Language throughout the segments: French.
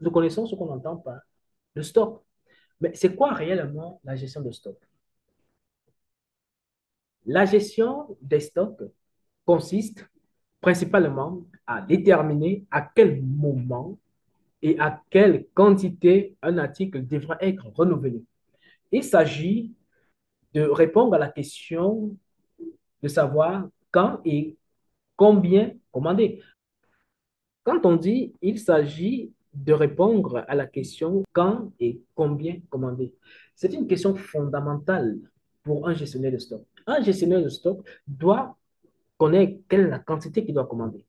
nous connaissons ce qu'on entend par le stock. Mais c'est quoi réellement la gestion de stock? La gestion des stocks consiste principalement à déterminer à quel moment et à quelle quantité un article devra être renouvelé. Il s'agit de répondre à la question de savoir quand et combien commander. Quand on dit il s'agit de répondre à la question quand et combien commander, c'est une question fondamentale pour un gestionnaire de stock. Un gestionnaire de stock doit connaître quelle est la quantité qu'il doit commander.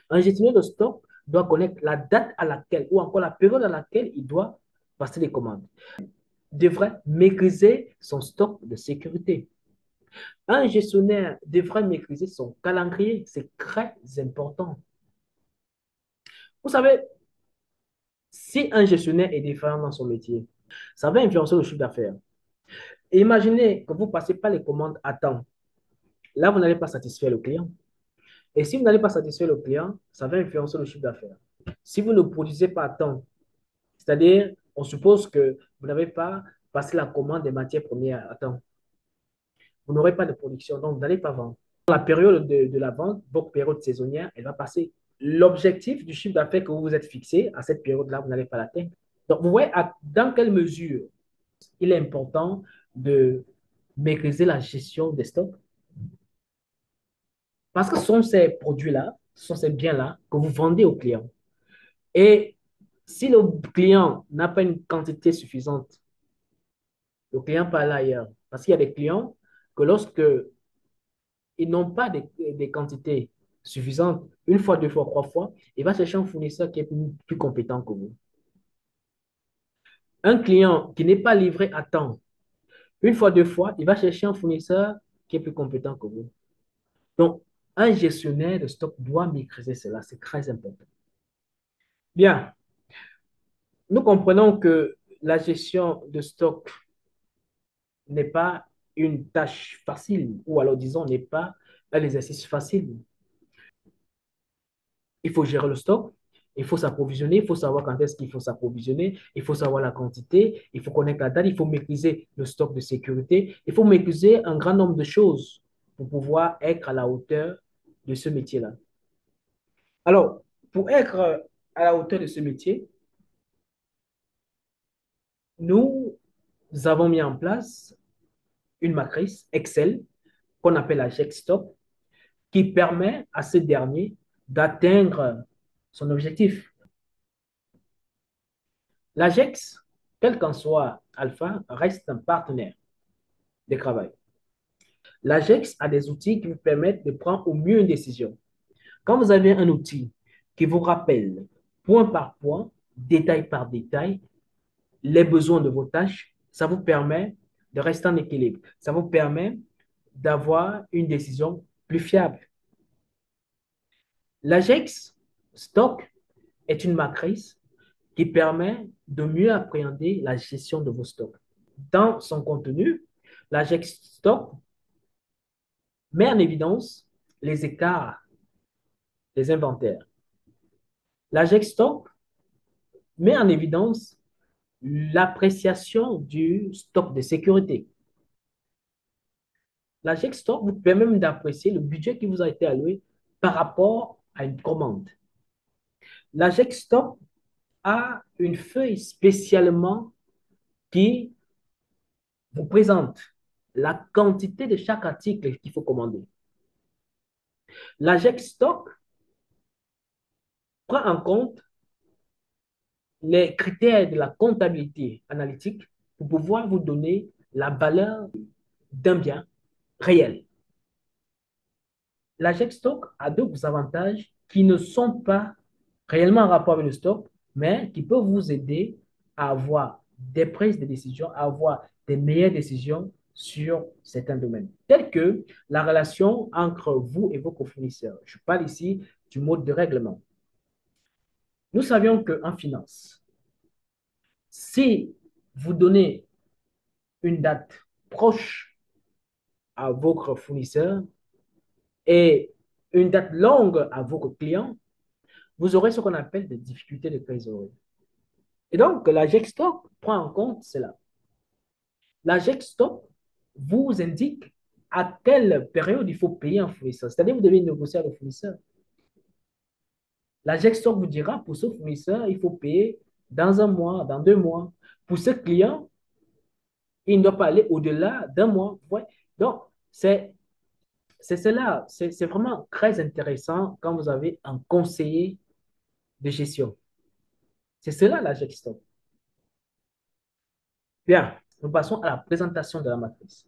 Un gestionnaire de stock doit connaître la date à laquelle ou encore la période à laquelle il doit passer les commandes. Il devrait maîtriser son stock de sécurité. Un gestionnaire devrait maîtriser son calendrier. C'est très important. Vous savez, si un gestionnaire est défaillant dans son métier, ça va influencer le chiffre d'affaires. Imaginez que vous ne passez pas les commandes à temps. Là, vous n'allez pas satisfaire le client. Et si vous n'allez pas satisfaire le client, ça va influencer le chiffre d'affaires. Si vous ne produisez pas à temps, c'est-à-dire, on suppose que vous n'avez pas passé la commande des matières premières à temps, vous n'aurez pas de production, donc vous n'allez pas vendre. Dans la période de la vente, votre période saisonnière, elle va passer. L'objectif du chiffre d'affaires que vous vous êtes fixé à cette période-là, vous n'allez pas l'atteindre. Donc, vous voyez dans quelle mesure il est important de maîtriser la gestion des stocks. Parce que ce sont ces produits-là, ce sont ces biens-là que vous vendez aux clients. Et si le client n'a pas une quantité suffisante, le client peut aller ailleurs. Parce qu'il y a des clients que lorsque ils n'ont pas des quantités suffisantes, une fois, deux fois, trois fois, il va chercher un fournisseur qui est plus compétent que vous. Un client qui n'est pas livré à temps, une fois, deux fois, il va chercher un fournisseur qui est plus compétent que vous. Donc, un gestionnaire de stock doit maîtriser cela, c'est très important. Bien, nous comprenons que la gestion de stock n'est pas une tâche facile, ou alors disons, n'est pas un exercice facile. Il faut gérer le stock, il faut s'approvisionner, il faut savoir quand est-ce qu'il faut s'approvisionner, il faut savoir la quantité, il faut connaître la date, il faut maîtriser le stock de sécurité, il faut maîtriser un grand nombre de choses pour pouvoir être à la hauteur de ce métier-là. Alors, pour être à la hauteur de ce métier, nous avons mis en place une matrice Excel qu'on appelle la GEC-Stop qui permet à ce dernier d'atteindre son objectif. L'AGEX, quel qu'en soit Alpha, reste un partenaire de travail. L'AGEX a des outils qui vous permettent de prendre au mieux une décision. Quand vous avez un outil qui vous rappelle point par point, détail par détail, les besoins de vos tâches, ça vous permet de rester en équilibre. Ça vous permet d'avoir une décision plus fiable. L'AGEX Stock est une matrice qui permet de mieux appréhender la gestion de vos stocks. Dans son contenu, l'AGEX Stock met en évidence les écarts des inventaires. L'AGEX Stock met en évidence l'appréciation du stock de sécurité. L'AGEX Stock vous permet même d'apprécier le budget qui vous a été alloué par rapport à une commande. L'AGEX Stock a une feuille spécialement qui vous présente la quantité de chaque article qu'il faut commander. L'AGEX Stock prend en compte les critères de la comptabilité analytique pour pouvoir vous donner la valeur d'un bien réel. L'AGEX Stock a d'autres avantages qui ne sont pas réellement en rapport avec le stock, mais qui peuvent vous aider à avoir des prises de décision, à avoir des meilleures décisions sur certains domaines, tels que la relation entre vous et vos fournisseurs. Je parle ici du mode de règlement. Nous savions qu'en finance, si vous donnez une date proche à votre fournisseur et une date longue à vos clients, vous aurez ce qu'on appelle des difficultés de trésorerie. Et donc, la GEC-STOCK prend en compte cela. La GEC-STOCK vous indique à quelle période il faut payer un fournisseur. C'est-à-dire, vous devez négocier avec le fournisseur. La GEC-STOCK vous dira, pour ce fournisseur, il faut payer dans un mois, dans 2 mois. Pour ce client, il ne doit pas aller au-delà d'un mois. Ouais. Donc, c'est cela. C'est vraiment très intéressant quand vous avez un conseiller de gestion. C'est cela la gestion. Bien, nous passons à la présentation de la matrice.